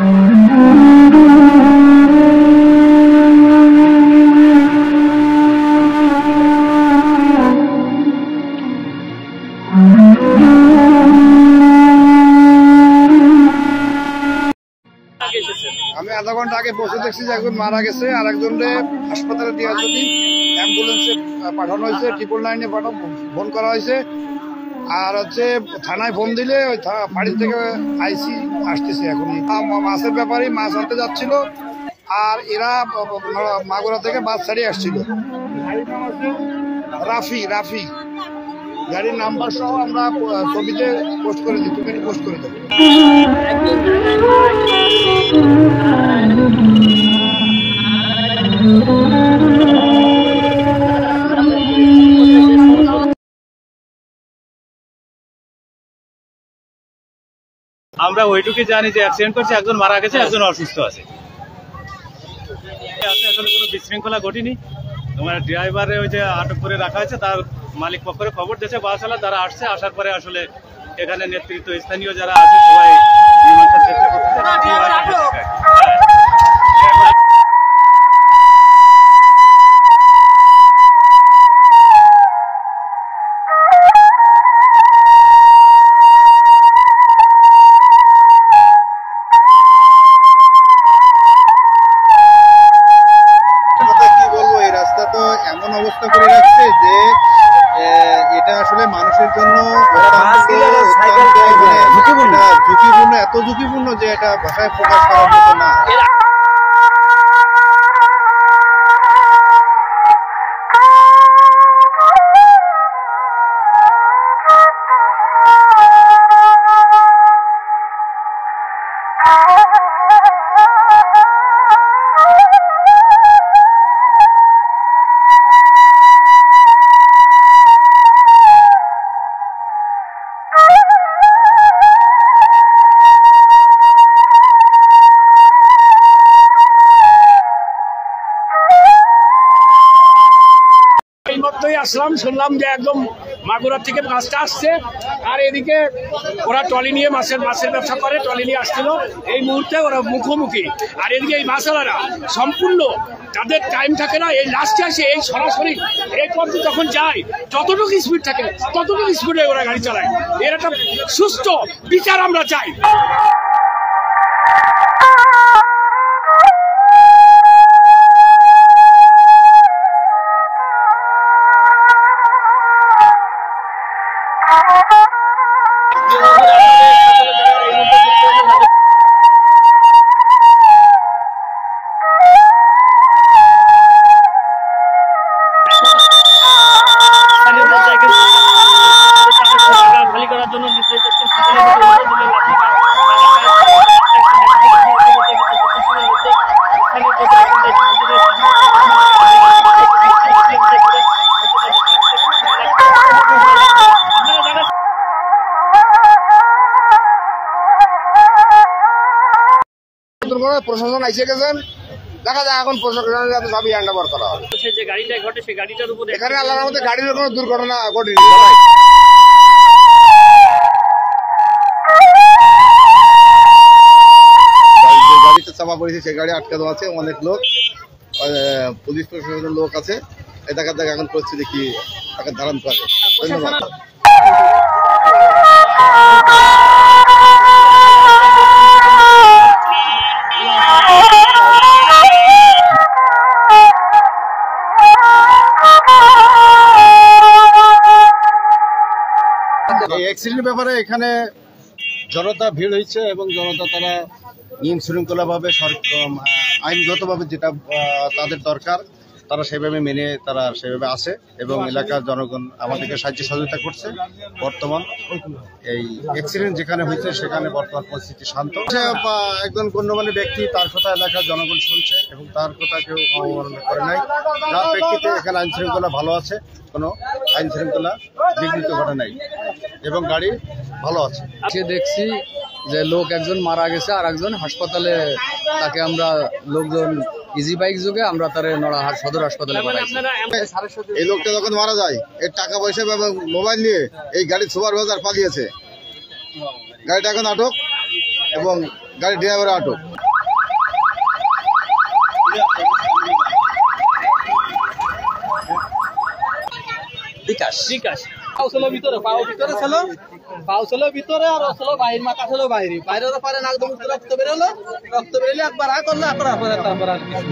আমি আধা ঘন্টা আগে পৌঁছে দেখছি যে একজন মারা গেছে, আর একজনকে হাসপাতালে দেওয়ার জন্য অ্যাম্বুলেন্সে পাঠানো হয়েছে, 999 ফোন করা হয়েছে। আর হচ্ছে থানায় ফোন দিলে ওই বাড়ি থেকে আইসি আসতেছে এখনই। মাছের ব্যাপারে মাছ আনতে যাচ্ছিল, আর এরা মাগুরা থেকে বাস ছাড়িয়ে আসছিল। রাফি গাড়ির নাম্বার সহ আমরা ছবিতে পোস্ট করে দিই, তুমি পোস্ট করে দেবো। আমরা ওইটুকু জানি যে অ্যাক্সিডেন্ট করছে, একজন মারা গেছে, একজন অসুস্থ আছে। আসলে কোনো বিশৃঙ্খলা ঘটেনি। তোমার ড্রাইভারে ওই যে আটক করে রাখা হয়েছে, তার মালিক পক্ষের খবর দিয়েছে বাসওয়ালা, তারা আসছে। আসার পরে আসলে এখানে নেতৃত্ব স্থানীয় যারা আছে সবাই মীমাংসার চেষ্টা করতেছে। এমন অবস্থা করে রাখছে যে এটা আসলে মানুষের জন্য ঝুঁকিপূর্ণ, এত ঝুঁকিপূর্ণ যে এটা ভাষায় প্রকাশ করার মতো না। আসলাম, শুনলাম যে একদম মাগুরা থেকে মাছটা আসছে, আর এদিকে ওরা ট্রলি নিয়ে মাছের ব্যবসা করে, ট্রলি নিয়ে আসছিল। এই মুহূর্তে ওরা মুখোমুখি, আর এদিকে এই মাছওয়ালারা সম্পূর্ণ তাদের টাইম থাকে না, এই লাস্টে আসে এই সরাসরি এই পথে যখন যায় যতটুকু স্পিড থাকে ততটুকু স্পিডে ওরা গাড়ি চালায়। এর একটা সুস্থ বিচার আমরা চাই। খালি করার জন্য প্রশাসন আইসে গেছেন, দেখা যায় এখন প্রশাসনের সবই হ্যান্ডওভার করা হবে। যে গাড়িটা ঘটে সেই গাড়িটার উপরে এখানে আল্লাহর মধ্যে গাড়ির কোনো দুর্ঘটনা ঘটেনি। যে গাড়িতে চাপা পড়েছে সেই গাড়ি আটকানো আছে, অনেক লোক, পুলিশ প্রশাসনের লোক আছে। দেখা এখন পরিস্থিতি কি তাকে ধারণ করে। ধন্যবাদ। এই অ্যাক্সিডেন্টের ব্যাপারে এখানে জনতা ভিড় হয়েছে এবং জনতা তারা নিয়ম শৃঙ্খলাভাবে আইনগতভাবে যেটা তাদের দরকার তারা সেভাবে মেনে তারা সেভাবে আসে এবং এলাকার জনগণ আমাদেরকে সাহায্য সহযোগিতা করছে। বর্তমান এই অ্যাক্সিডেন্ট যেখানে হয়েছে সেখানে বর্তমান পরিস্থিতি শান্ত। একজন গণ্যমান্য ব্যক্তি, তার কথা এলাকার জনগণ শুনছে এবং তার কথা কেউ অবমাননা করে নাই, যার প্রেক্ষিতে এখানে আইন শৃঙ্খলা ভালো আছে, কোনো আইন শৃঙ্খলা বিঘ্নিত ঘটে নাই এবং গাড়ি ভালো আছে। দেখছি যে লোক একজন মারা গেছে, আর একজন হাসপাতালে, তাকে আমরা লোকজন ইজি বাইক যোগে আমরা তার নড়াহাট সদর হাসপাতালে পাঠাইছি। এই লোকটা যখন মারা যায় এর টাকা পয়সা এবং মোবাইল নিয়ে এই গাড়ির সুপারভাইজার পালিয়েছে। গাড়িটা এখন আটক। এবং গাড়ি ড্রাইভার আটক। বিকাশ পাও ছিল ভিতরে পাও ছিল ভিতরে আর ছিল বাইরে, মাথা ছিল বাইরে, বাইরের পারে নাক দম রক্ত বেরোলো, রক্ত বেরোলে একবার করলো, তারপর আর কিছু